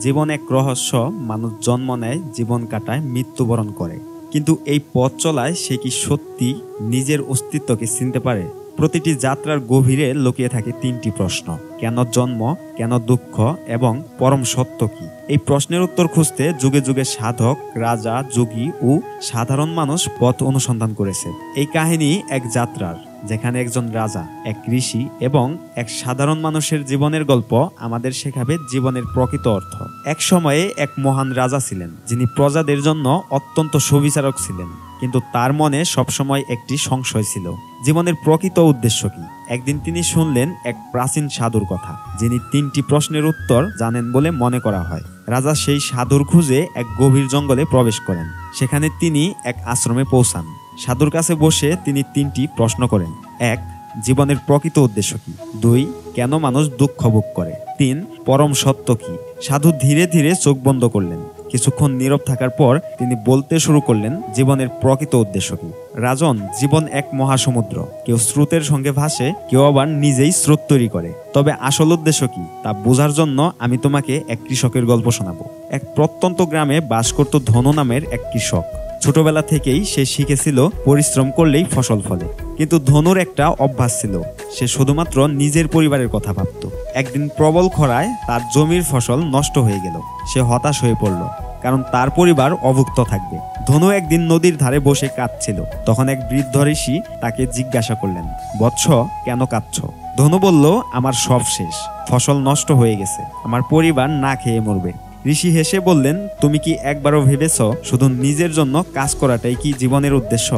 জীবন এক রহস্য। মানুষ জন্ম নেয়, জীবন কাটায়, মৃত্যুবরণ করে, কিন্তু এই পথ চলায় সে কি সত্যি নিজের অস্তিত্বকে চিনতে পারে? প্রতিটি যাত্রার গভীরে লুকিয়ে থাকে তিনটি প্রশ্ন: কেন জন্ম, কেন দুঃখ এবং পরম সত্য কি? এই প্রশ্নের উত্তর খুঁজতে যুগে যুগে সাধক, রাজা, যোগী ও সাধারণ মানুষ পথ অনুসন্ধান করেছে। এই কাহিনী এক যাত্রার, যেখানে একজন রাজা, এক ঋষি এবং এক সাধারণ মানুষের জীবনের গল্প আমাদের শেখাবে জীবনের প্রকৃত অর্থ। এক সময়ে এক মহান রাজা ছিলেন, যিনি প্রজাদের জন্য অত্যন্ত সুবিচারক ছিলেন, কিন্তু তার মনে সবসময় একটি সংশয় ছিল: জীবনের প্রকৃত উদ্দেশ্য কি? একদিন তিনি শুনলেন এক প্রাচীন সাধুর কথা, যিনি তিনটি প্রশ্নের উত্তর জানেন বলে মনে করা হয়। রাজা সেই সাধুর খুঁজে এক গভীর জঙ্গলে প্রবেশ করেন। সেখানে তিনি এক আশ্রমে পৌঁছান। সাধুর কাছে বসে তিনি তিনটি প্রশ্ন করেন: 1. জীবনের প্রকৃত উদ্দেশ্য কি? 2. কেন মানুষ দুঃখ ভোগ করে? 3. পরম সত্য কি? সাধু ধীরে ধীরে চোখ বন্ধ করলেন। কিছুক্ষণ নীরব থাকার পর তিনি বলতে শুরু করলেন: জীবনের প্রকৃত উদ্দেশ্য কি? রাজন, জীবন এক মহাসমুদ্র। কেউ স্রোতের সঙ্গে ভাসে, কেউ আবার নিজেই স্রোত তৈরি করে। তবে আসল উদ্দেশ্য কি তা বোঝার জন্য আমি তোমাকে এক কৃষকের গল্প শোনাবো। এক প্রত্যন্ত গ্রামে বাস করত ধনু নামের এক কৃষক। ছোটবেলা থেকেই সে শিখেছিল পরিশ্রম করলেই ফসল ফলে। কিন্তু ধনুর একটা অভ্যাস ছিল, সে শুধুমাত্র নিজের পরিবারের কথা ভাবত। একদিন প্রবল খরায় তার জমির ফসল নষ্ট হয়ে গেল। সে হতাশ হয়ে পড়ল, কারণ তার পরিবার অভুক্ত থাকবে। ধনু একদিন নদীর ধারে বসে কাঁদছিল। তখন এক বৃদ্ধ ঋষি তাকে জিজ্ঞাসা করলেন: বৎস, কেন কাঁদছ? ধনু বলল: আমার সব শেষ, ফসল নষ্ট হয়ে গেছে, আমার পরিবার না খেয়ে মরবে। ঋষি হেসে বললেন: তুমি কি একবারও ভেবেছ শুধু নিজের জন্য কাজ করাটাই কি জীবনের উদ্দেশ্য?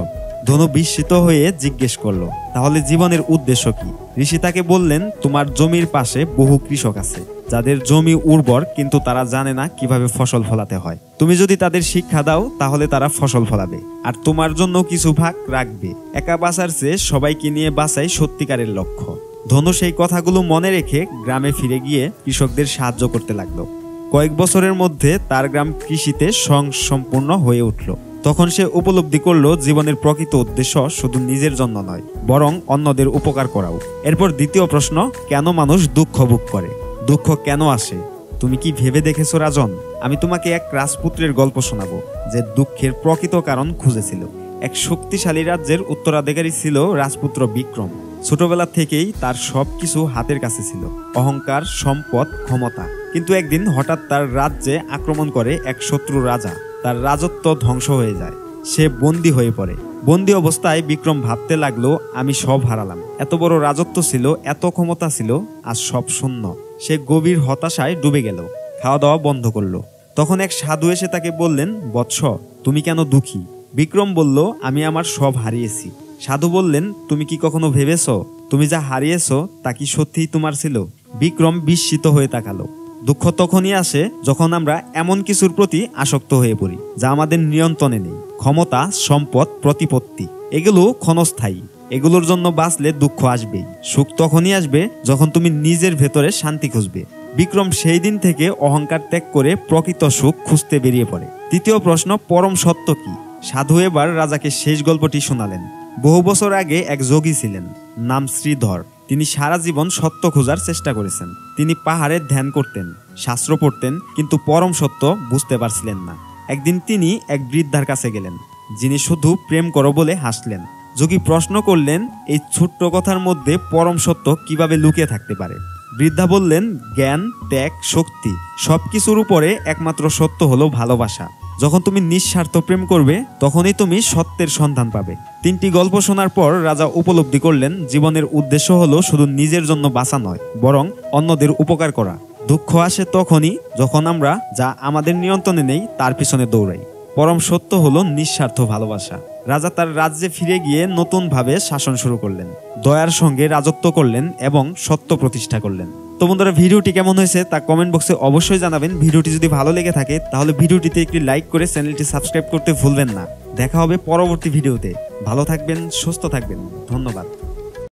ধনু বিস্মিত হয়ে জিজ্ঞেস করলো: তাহলে জীবনের উদ্দেশ্য কি? ঋষি তাকে বললেন: তোমার জমির পাশে বহু কৃষক আছে, যাদের জমি উর্বর, কিন্তু তারা জানে না কিভাবে ফসল ফলাতে হয়। তুমি যদি তাদের শিক্ষা দাও, তাহলে তারা ফসল ফলাবে, আর তোমার জন্য কিছু ভাগ রাখবে। একা বাঁচার চেয়ে সবাইকে নিয়ে বাঁচাই সত্যিকারের লক্ষ্য। ধনু সেই কথাগুলো মনে রেখে গ্রামে ফিরে গিয়ে কৃষকদের সাহায্য করতে লাগলো। কয়েক বছরের মধ্যে তার গ্রাম কৃষিতে স্বয়ংসম্পূর্ণ হয়ে উঠল। তখন সে উপলব্ধি করলো জীবনের প্রকৃত উদ্দেশ্য শুধু নিজের জন্য নয়, বরং অন্যদের উপকার করাও। এরপর দ্বিতীয় প্রশ্ন: কেন মানুষ দুঃখ ভোগ করে? দুঃখ কেন আসে? তুমি কি ভেবে দেখেছো রাজন? আমি তোমাকে এক রাজপুত্রের গল্প শোনাবো, যে দুঃখের প্রকৃত কারণ খুঁজেছিল। এক শক্তিশালী রাজ্যের উত্তরাধিকারী ছিল রাজপুত্র বিক্রম। ছোটবেলা থেকেই তার সবকিছু হাতের কাছে ছিল: অহংকার, সম্পদ, ক্ষমতা। কিন্তু একদিন হঠাৎ তার রাজ্যে আক্রমণ করে এক শত্রু রাজা। তার রাজত্ব ধ্বংস হয়ে যায়। সে বন্দী হয়ে পড়ে। বন্দী অবস্থায় বিক্রম ভাবতে লাগলো: আমি সব হারালাম, এত বড় রাজত্ব ছিল, এত ক্ষমতা ছিল, আজ সব শূন্য। সে গভীর হতাশায় ডুবে গেল, খাওয়া দাওয়া বন্ধ করলো। তখন এক সাধু এসে তাকে বললেন: বৎস, তুমি কেন দুঃখী? বিক্রম বলল: আমি আমার সব হারিয়েছি। সাধু বললেন: তুমি কি কখনো ভেবেছ তুমি যা হারিয়েছ তা কি সত্যিই তোমার ছিল? বিক্রম বিস্মিত হয়ে তাকালো। দুঃখ তখনই আসে যখন আমরা এমন কিছুর প্রতি আসক্ত হয়ে পড়ি যা আমাদের নিয়ন্ত্রণে নেই। ক্ষমতা, সম্পদ, প্রতিপত্তি, এগুলো ক্ষণস্থায়ী। এগুলোর জন্য বাঁচলে দুঃখ আসবেই। সুখ তখনই আসবে যখন তুমি নিজের ভেতরে শান্তি খুঁজবে। বিক্রম সেই দিন থেকে অহংকার ত্যাগ করে প্রকৃত সুখ খুঁজতে বেরিয়ে পড়ে। তৃতীয় প্রশ্ন: পরম সত্য কি? সাধু এবার রাজাকে শেষ গল্পটি শোনালেন। বহু বছর আগে এক যোগী ছিলেন, নাম শ্রীধর। তিনি সারা জীবন সত্য খোঁজার চেষ্টা করেছেন। তিনি পাহাড়ে ধ্যান করতেন, শাস্ত্র পড়তেন, কিন্তু পরম সত্য বুঝতে পারছিলেন না। একদিন তিনি এক বৃদ্ধার কাছে গেলেন, যিনি শুধু প্রেম করো বলে হাসলেন। যোগী প্রশ্ন করলেন: এই ছোট্ট কথার মধ্যে পরম সত্য কিভাবে লুকিয়ে থাকতে পারে? বৃদ্ধা বললেন: জ্ঞান, ত্যাগ, শক্তি, সবকিছুর উপরে একমাত্র সত্য হলো ভালোবাসা। যখন তুমি নিঃস্বার্থ প্রেম করবে, তখনই তুমি সত্যের সন্ধান পাবে। তিনটি গল্প শোনার পর রাজা উপলব্ধি করলেন জীবনের উদ্দেশ্য হলো শুধু নিজের জন্য বাঁচা নয়, বরং অন্যদের উপকার করা। দুঃখ আসে তখনই যখন আমরা যা আমাদের নিয়ন্ত্রণে নেই তার পিছনে দৌড়াই। পরম সত্য হলো নিঃস্বার্থ ভালোবাসা। রাজা তার রাজ্যে ফিরে গিয়ে নতুনভাবে শাসন শুরু করলেন, দয়ার সঙ্গে রাজত্ব করলেন এবং সত্য প্রতিষ্ঠা করলেন। তো বন্ধুরা, ভিডিওটি কেমন হয়েছে তা কমেন্ট বক্সে অবশ্যই জানাবেন। ভিডিওটি যদি ভালো লেগে থাকে তাহলে ভিডিওটিতে একটি লাইক করে চ্যানেলটি সাবস্ক্রাইব করতে ভুলবেন না। দেখা হবে পরবর্তী ভিডিওতে। ভালো থাকবেন, সুস্থ থাকবেন। ধন্যবাদ।